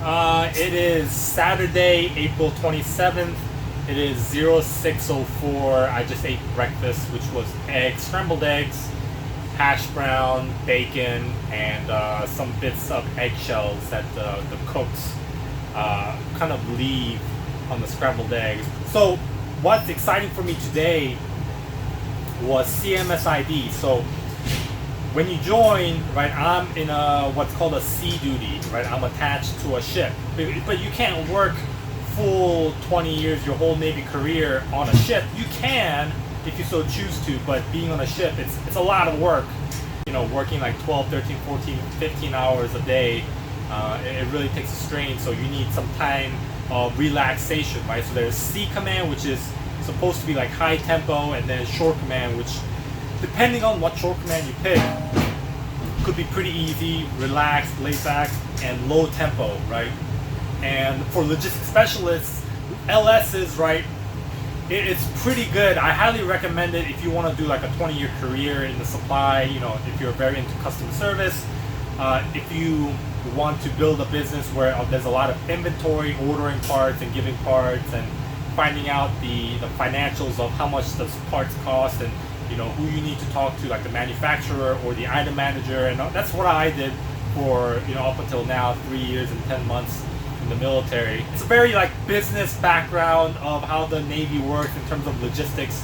It is Saturday, April 27th. It is 06:04. I just ate breakfast, which was scrambled eggs, hash brown, bacon, and some bits of eggshells that the cooks kind of leave on the scrambled eggs. So what's exciting for me today was CMSID. So when you join, right, I'm in what's called a sea duty, right? I'm attached to a ship, but you can't work full 20 years, your whole Navy career on a ship. You can if you so choose to, but being on a ship, it's a lot of work. You know, working like 12, 13, 14, 15 hours a day, it really takes a strain. So you need some time of relaxation, right? So there's sea command, which is supposed to be like high tempo, and then shore command, which depending on what shore command you pick, could be pretty easy, relaxed, laid back, and low tempo, right? And for logistics specialists, LS is, right, it's pretty good. I highly recommend it if you want to do like a 20-year career in the supply, you know, if you're very into customer service, if you want to build a business where there's a lot of inventory, ordering parts and giving parts, and finding out the financials of how much does parts cost, and you know who you need to talk to, like the manufacturer or the item manager. And that's what I did for, you know, up until now, 3 years and 10 months in the military. It's a very like business background of how the Navy works in terms of logistics.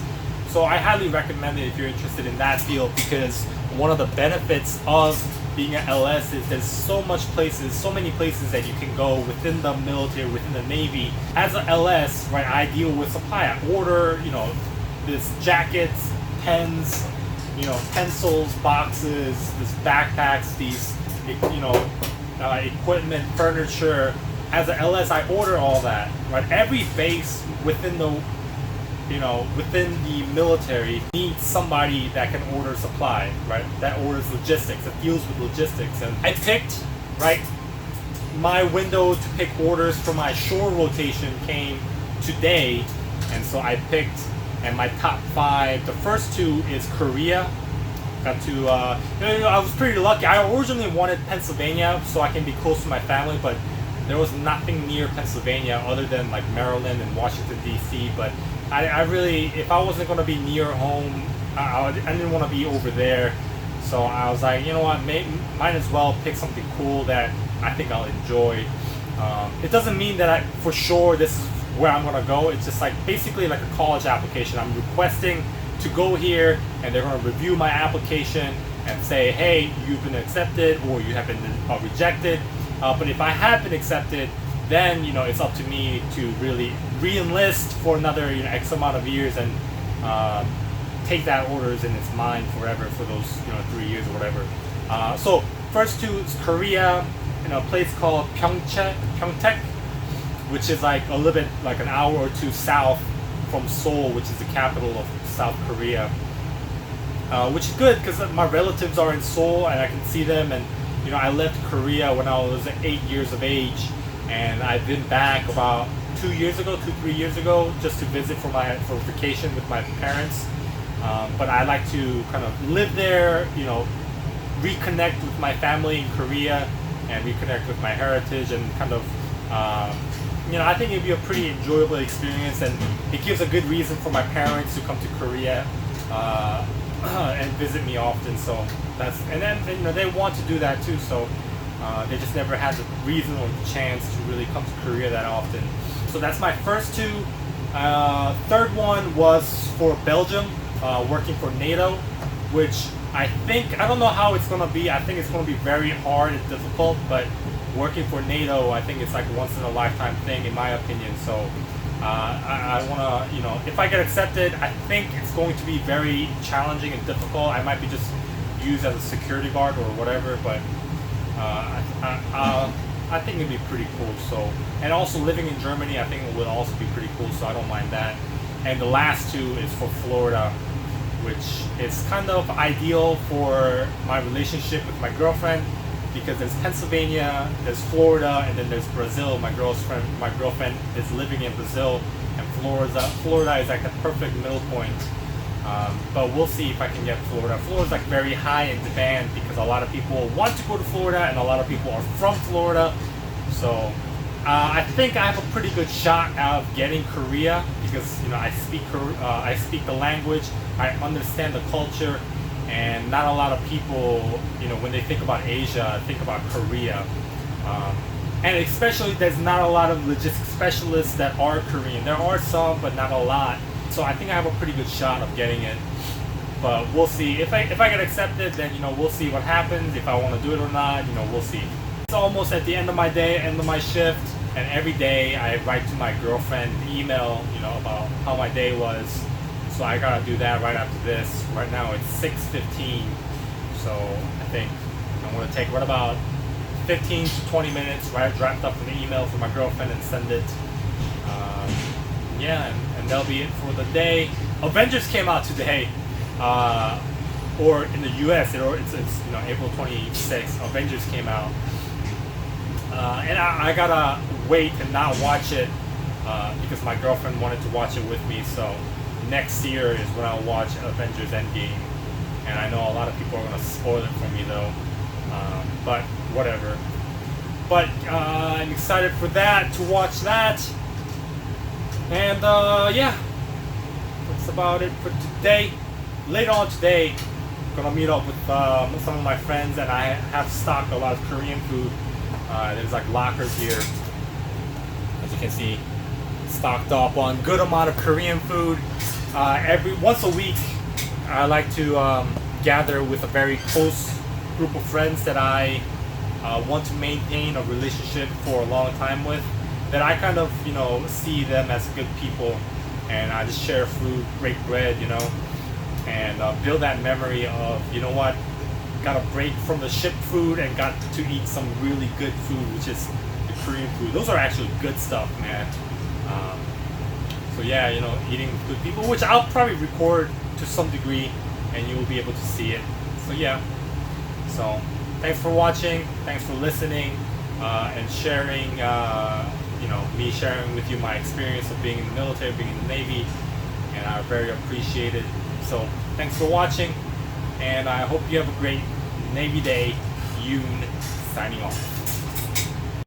So I highly recommend it if you're interested in that field, because one of the benefits of being an LS is there's so many places that you can go within the military, within the Navy. As an LS, right, I deal with supply. I order, you know, this jackets, pens, you know, pencils, boxes, this backpacks, these, you know, equipment, furniture. As an LS, I order all that, right? Every base within the, you know, within the military needs somebody that can order supply, right? That orders logistics, that deals with logistics. And I picked, right, my window to pick orders for my shore rotation came today, and so I picked, and my top 5, the first 2 is Korea. Got to, you know, I was pretty lucky. I originally wanted Pennsylvania so I can be close to my family, but there was nothing near Pennsylvania other than like Maryland and Washington, D.C. But I really, if I wasn't going to be near home, I didn't want to be over there. So I was like, you know what, might as well pick something cool that I think I'll enjoy. It doesn't mean that for sure this is where I'm going to go. It's just like basically like a college application. I'm requesting to go here, and they're going to review my application and say, hey, you've been accepted or you have been rejected. But if I have been accepted, then, you know, it's up to me to really re-enlist for another, you know, X amount of years, and take that orders in its mind forever for those, you know, 3 years or whatever. So first 2 is Korea, in a place called Pyeongtaek, which is like a little bit like an hour or 2 south from Seoul, which is the capital of South Korea. Which is good because my relatives are in Seoul and I can see them. And you know, I left Korea when I was 8 years of age, and I've been back about 3 years ago, just to visit for vacation with my parents. But I like to kind of live there, you know, reconnect with my family in Korea and reconnect with my heritage, and kind of, you know, I think it'd be a pretty enjoyable experience, and it gives a good reason for my parents to come to Korea and visit me often. So and then you know, they want to do that too, so they just never had the reason or the chance to really come to Korea that often. So that's my first 2. Third one was for Belgium, working for NATO, which I don't know how it's going to be. I think it's going to be very hard and difficult, but working for NATO, I think it's like a once in a lifetime thing in my opinion. So I want to, you know, if I get accepted, I think it's going to be very challenging and difficult. I might be just used as a security guard or whatever, but I think it'd be pretty cool. So, and also living in Germany, I think it would also be pretty cool, so I don't mind that. And the last 2 is for Florida, which is kind of ideal for my relationship with my girlfriend, because there's Pennsylvania, there's Florida, and then there's Brazil. My girlfriend is living in Brazil, and Florida is like the perfect middle point. But we'll see if I can get Florida. Florida's like very high in demand because a lot of people want to go to Florida and a lot of people are from Florida. So I think I have a pretty good shot of getting Korea because I speak the language, I understand the culture, and not a lot of people when they think about Asia think about Korea, and especially there's not a lot of logistics specialists that are Korean. There are some, but not a lot. So I think I have a pretty good shot of getting it. But we'll see if I get accepted. Then we'll see what happens if I want to do it or not. We'll see. It's almost at the end of my day, end of my shift, and every day I write to my girlfriend an email, about how my day was. So I gotta do that right after this. Right now it's 6:15, so I think I'm gonna take what about 15 to 20 minutes, right? Draft up an email for my girlfriend and send it. Yeah, and that'll be it for the day. Avengers came out today, or in the U.S. It's April 26th. Avengers came out. And I gotta wait and not watch it because my girlfriend wanted to watch it with me. So next year is when I'll watch Avengers End Game. And I know a lot of people are gonna spoil it for me though. But whatever. But I'm excited for that, to watch that. And yeah, that's about it for today. Later on today, I'm gonna meet up with some of my friends, and I have stocked a lot of Korean food. There's like lockers here, as you can see, stocked up on good amount of Korean food. Once a week, I like to gather with a very close group of friends that I want to maintain a relationship for a long time with. That I kind of see them as good people, and I just share food, break bread, and build that memory of what. Got a break from the shipped food and got to eat some really good food, which is the Korean food. Those are actually good stuff, man. So yeah, eating with good people, which I'll probably record to some degree, and you will be able to see it. So yeah. So thanks for watching. Thanks for listening and sharing. Me sharing with you my experience of being in the military, being in the Navy, and I very appreciate it. So thanks for watching. And I hope you have a great Navy day. Yoon signing off.